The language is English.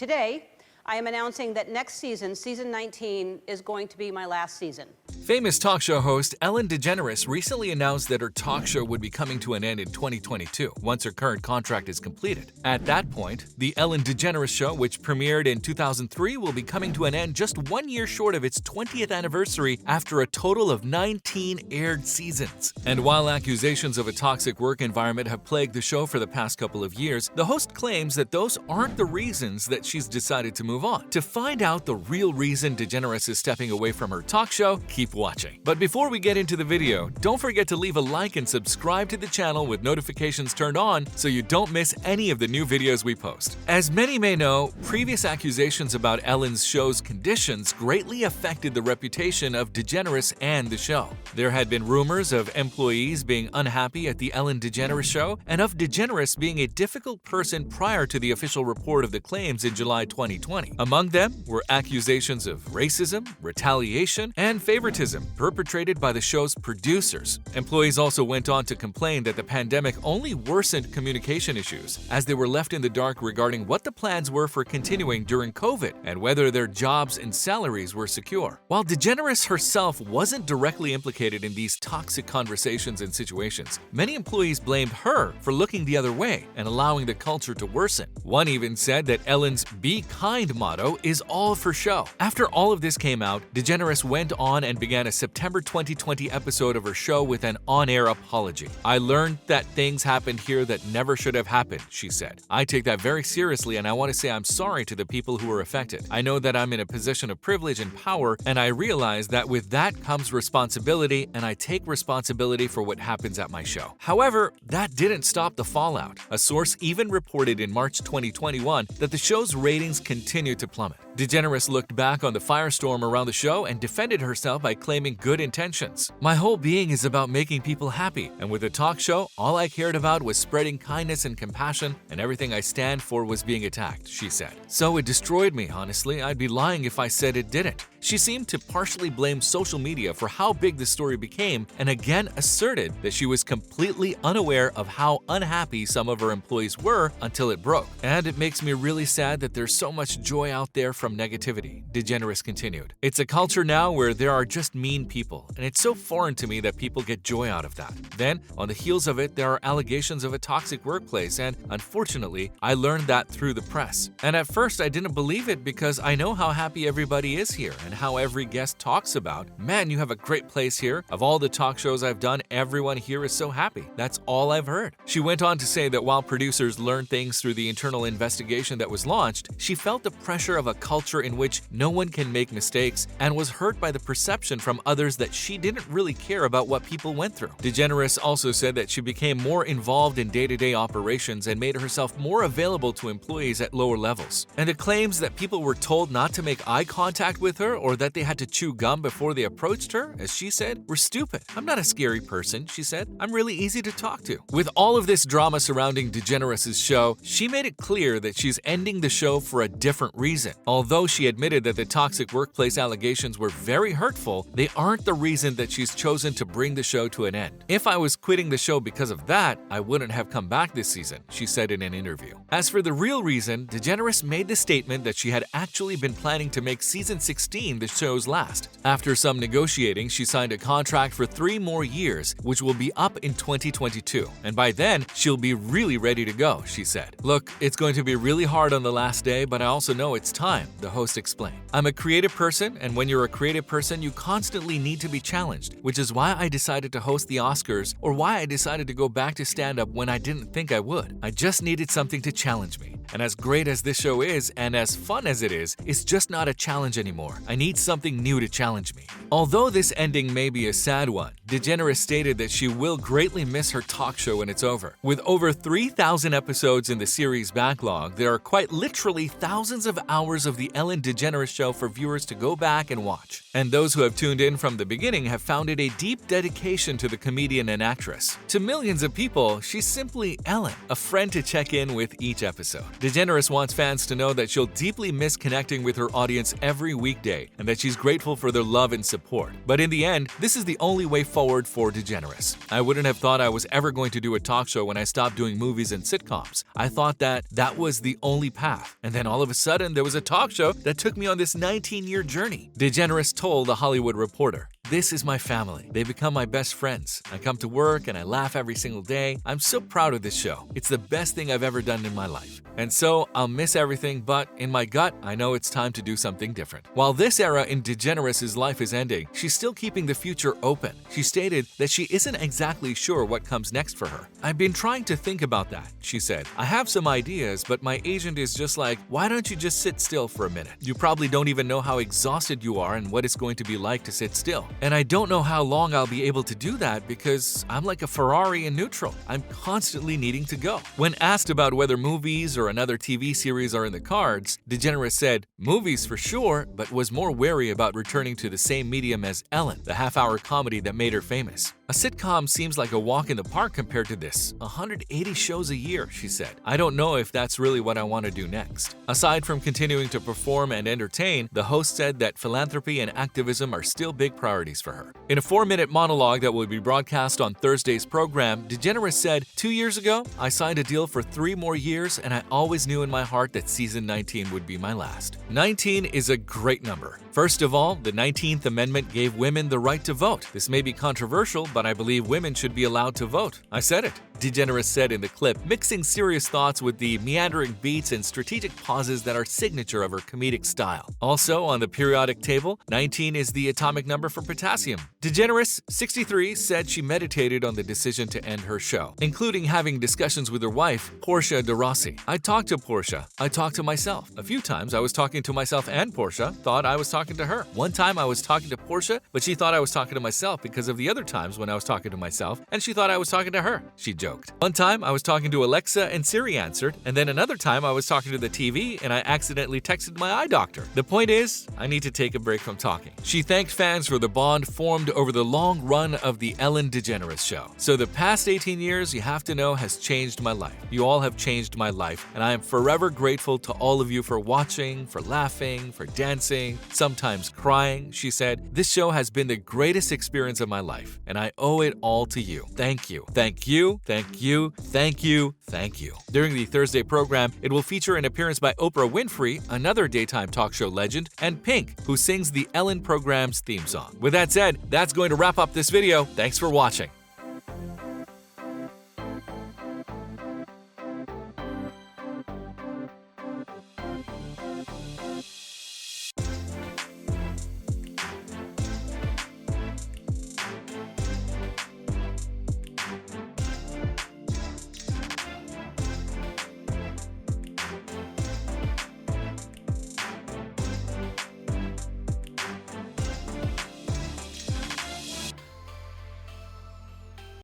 Today, I am announcing that next season, season 19, is going to be my last season. Famous talk show host Ellen DeGeneres recently announced that her talk show would be coming to an end in 2022 once her current contract is completed. At that point, the Ellen DeGeneres Show, which premiered in 2003, will be coming to an end just 1 year short of its 20th anniversary after a total of 19 aired seasons. And while accusations of a toxic work environment have plagued the show for the past couple of years, the host claims that those aren't the reasons that she's decided to move on. To find out the real reason DeGeneres is stepping away from her talk show, keep watching. But before we get into the video, don't forget to leave a like and subscribe to the channel with notifications turned on so you don't miss any of the new videos we post. As many may know, previous accusations about Ellen's show's conditions greatly affected the reputation of DeGeneres and the show. There had been rumors of employees being unhappy at the Ellen DeGeneres Show and of DeGeneres being a difficult person prior to the official report of the claims in July 2020. Among them were accusations of racism, retaliation, and favoritism perpetrated by the show's producers. Employees also went on to complain that the pandemic only worsened communication issues, as they were left in the dark regarding what the plans were for continuing during COVID and whether their jobs and salaries were secure. While DeGeneres herself wasn't directly implicated in these toxic conversations and situations, many employees blamed her for looking the other way and allowing the culture to worsen. One even said that Ellen's "Be Kind" motto is all for show. After all of this came out, DeGeneres went on and began a September 2020 episode of her show with an on-air apology. "I learned that things happened here that never should have happened," she said. "I take that very seriously and I want to say I'm sorry to the people who were affected. I know that I'm in a position of privilege and power, and I realize that with that comes responsibility, and I take responsibility for what happens at my show." However, that didn't stop the fallout. A source even reported in March 2021 that the show's ratings continued to plummet. DeGeneres looked back on the firestorm around the show and defended herself by claiming good intentions. "My whole being is about making people happy, and with a talk show, all I cared about was spreading kindness and compassion, and everything I stand for was being attacked," she said. "So it destroyed me, honestly. I'd be lying if I said it didn't." She seemed to partially blame social media for how big the story became and again asserted that she was completely unaware of how unhappy some of her employees were until it broke. "And it makes me really sad that there's so much joy out there from negativity," DeGeneres continued. "It's a culture now where there are just mean people, and it's so foreign to me that people get joy out of that. Then, on the heels of it, there are allegations of a toxic workplace, and unfortunately, I learned that through the press. And at first, I didn't believe it because I know how happy everybody is here and how every guest talks about, 'Man, you have a great place here. Of all the talk shows I've done, everyone here is so happy.' That's all I've heard." She went on to say that while producers learned things through the internal investigation that was launched, she felt the pressure of a culture in which no one can make mistakes and was hurt by the perception from others that she didn't really care about what people went through. DeGeneres also said that she became more involved in day-to-day operations and made herself more available to employees at lower levels. And the claims that people were told not to make eye contact with her or that they had to chew gum before they approached her, as she said, were stupid. "I'm not a scary person," she said. "I'm really easy to talk to." With all of this drama surrounding DeGeneres' show, she made it clear that she's ending the show for a different reason. Although she admitted that the toxic workplace allegations were very hurtful, they aren't the reason that she's chosen to bring the show to an end. "If I was quitting the show because of that, I wouldn't have come back this season," she said in an interview. As for the real reason, DeGeneres made the statement that she had actually been planning to make season 16 the show's last. After some negotiating, she signed a contract for 3 more years, which will be up in 2022. And by then, she'll be really ready to go, she said. "Look, it's going to be really hard on the last day, but I also know it's time," the host explained. "I'm a creative person, and when you're a creative person, you constantly need to be challenged, which is why I decided to host the Oscars or why I decided to go back to stand-up when I didn't think I would. I just needed something to challenge me. And as great as this show is, and as fun as it is, it's just not a challenge anymore. I need something new to challenge me." Although this ending may be a sad one, DeGeneres stated that she will greatly miss her talk show when it's over. With over 3,000 episodes in the series backlog, there are quite literally thousands of hours of the Ellen DeGeneres Show for viewers to go back and watch. And those who have tuned in from the beginning have found it a deep dedication to the comedian and actress. To millions of people, she's simply Ellen, a friend to check in with each episode. DeGeneres wants fans to know that she'll deeply miss connecting with her audience every weekday and that she's grateful for their love and support. But in the end, this is the only way forward forward for DeGeneres. I wouldn't have thought I was ever going to do a talk show when I stopped doing movies and sitcoms. I thought that was the only path. And then all of a sudden, there was a talk show that took me on this 19-year journey. DeGeneres told The Hollywood Reporter, "This is my family. They become my best friends. I come to work and I laugh every single day. I'm so proud of this show. It's the best thing I've ever done in my life. And so I'll miss everything, but in my gut, I know it's time to do something different." While this era in DeGeneres' life is ending, she's still keeping the future open. She stated that she isn't exactly sure what comes next for her. "I've been trying to think about that," she said. "I have some ideas, but my agent is just like, why don't you just sit still for a minute? You probably don't even know how exhausted you are and what it's going to be like to sit still. And I don't know how long I'll be able to do that because I'm like a Ferrari in neutral. I'm constantly needing to go." When asked about whether movies or another TV series are in the cards, DeGeneres said, "Movies for sure, but was more wary about returning to the same medium as Ellen, the half-hour comedy that made her famous. A sitcom seems like a walk in the park compared to this. 180 shows a year," she said. "I don't know if that's really what I want to do next." Aside from continuing to perform and entertain, the host said that philanthropy and activism are still big priorities for her. In a 4-minute monologue that will be broadcast on Thursday's program, DeGeneres said, "2 years ago, I signed a deal for 3 more years, and I always knew in my heart that season 19 would be my last." 19 is a great number. First of all, the 19th Amendment gave women the right to vote. This may be controversial, but I believe women should be allowed to vote. I said it. DeGeneres said in the clip, mixing serious thoughts with the meandering beats and strategic pauses that are signature of her comedic style. Also, on the periodic table, 19 is the atomic number for potassium. DeGeneres, 63, said she meditated on the decision to end her show, including having discussions with her wife, Portia de Rossi. "I talked to Portia. I talked to myself. A few times I was talking to myself and Portia thought I was talking to her. One time I was talking to Portia, but she thought I was talking to myself because of the other times when I was talking to myself, and she thought I was talking to her," she joked. "One time I was talking to Alexa and Siri answered, and then another time I was talking to the TV and I accidentally texted my eye doctor. The point is, I need to take a break from talking." She thanked fans for the bond formed over the long run of the Ellen DeGeneres Show. "So the past 18 years, you have to know, has changed my life. You all have changed my life, and I am forever grateful to all of you for watching, for laughing, for dancing, sometimes crying," she said. "This show has been the greatest experience of my life, and I owe it all to you. Thank you. Thank you. Thank you. Thank you. Thank you." During the Thursday program, it will feature an appearance by Oprah Winfrey, another daytime talk show legend, and Pink, who sings the Ellen program's theme song. With that said, that's going to wrap up this video. Thanks for watching.